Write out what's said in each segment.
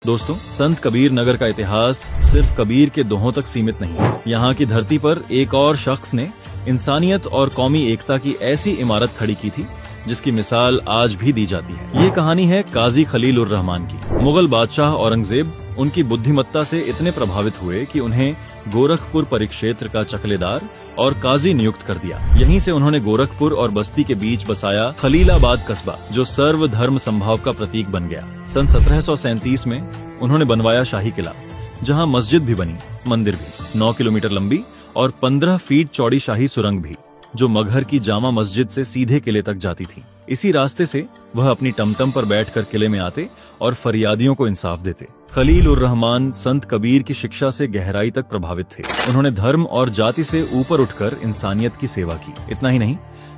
दोस्तों, संत कबीर नगर का इतिहास सिर्फ कबीर के दोहों तक सीमित नहीं है। यहाँ की धरती पर एक और शख्स ने इंसानियत और कौमी एकता की ऐसी इमारत खड़ी की थी जिसकी मिसाल आज भी दी जाती है। ये कहानी है काजी खलील उर रहमान की। मुगल बादशाह औरंगजेब उनकी बुद्धिमत्ता से इतने प्रभावित हुए कि उन्हें गोरखपुर परिक्षेत्र का चकलेदार और काजी नियुक्त कर दिया। यहीं से उन्होंने गोरखपुर और बस्ती के बीच बसाया खलीलाबाद कस्बा, जो सर्वधर्म संभाव का प्रतीक बन गया। सन 1737 में उन्होंने बनवाया शाही किला, जहां मस्जिद भी बनी, मंदिर भी, 9 किलोमीटर लंबी और 15 फीट चौड़ी शाही सुरंग भी, जो मगहर की जामा मस्जिद से सीधे किले तक जाती थी। इसी रास्ते से वह अपनी टमटम पर बैठकर किले में आते और फरियादियों को इंसाफ देते। खलील उर रहमान संत कबीर की शिक्षा से गहराई तक प्रभावित थे। उन्होंने धर्म और जाति से ऊपर उठकर इंसानियत की सेवा की। इतना ही नहीं,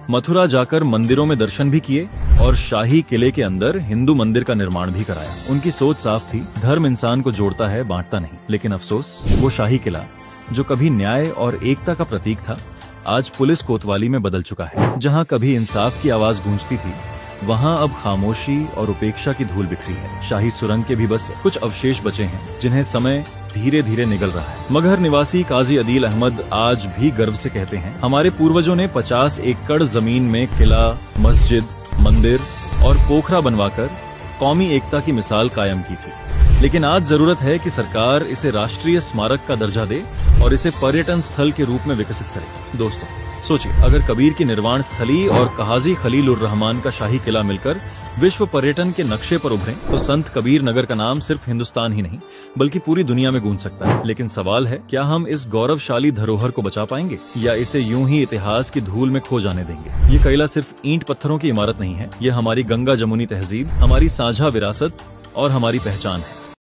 मथुरा जाकर मंदिरों में दर्शन भी किए और शाही किले के अंदर हिंदू मंदिर का निर्माण भी कराया। उनकी सोच साफ थी, धर्म इंसान को जोड़ता है, बांटता नहीं। लेकिन अफसोस, वो शाही किला जो कभी न्याय और एकता का प्रतीक था, आज पुलिस कोतवाली में बदल चुका है। जहां कभी इंसाफ की आवाज गूंजती थी, वहां अब खामोशी और उपेक्षा की धूल बिखरी है। शाही सुरंग के भी बस कुछ अवशेष बचे हैं, जिन्हें समय धीरे धीरे निगल रहा है। मगहर निवासी काजी अदील अहमद आज भी गर्व से कहते हैं, हमारे पूर्वजों ने 50 एकड़ जमीन में किला, मस्जिद, मंदिर और पोखरा बनवाकर कौमी एकता की मिसाल कायम की थी। लेकिन आज जरूरत है कि सरकार इसे राष्ट्रीय स्मारक का दर्जा दे और इसे पर्यटन स्थल के रूप में विकसित करे। दोस्तों, सोचिए, अगर कबीर की निर्वाण स्थली और काजी खलील उर रहमान का शाही किला मिलकर विश्व पर्यटन के नक्शे पर उभरे, तो संत कबीर नगर का नाम सिर्फ हिंदुस्तान ही नहीं बल्कि पूरी दुनिया में गूंज सकता है। लेकिन सवाल है, क्या हम इस गौरवशाली धरोहर को बचा पाएंगे या इसे यूं ही इतिहास की धूल में खो जाने देंगे? ये किला सिर्फ ईंट पत्थरों की इमारत नहीं है, ये हमारी गंगा जमुनी तहजीब, हमारी साझा विरासत और हमारी पहचान है।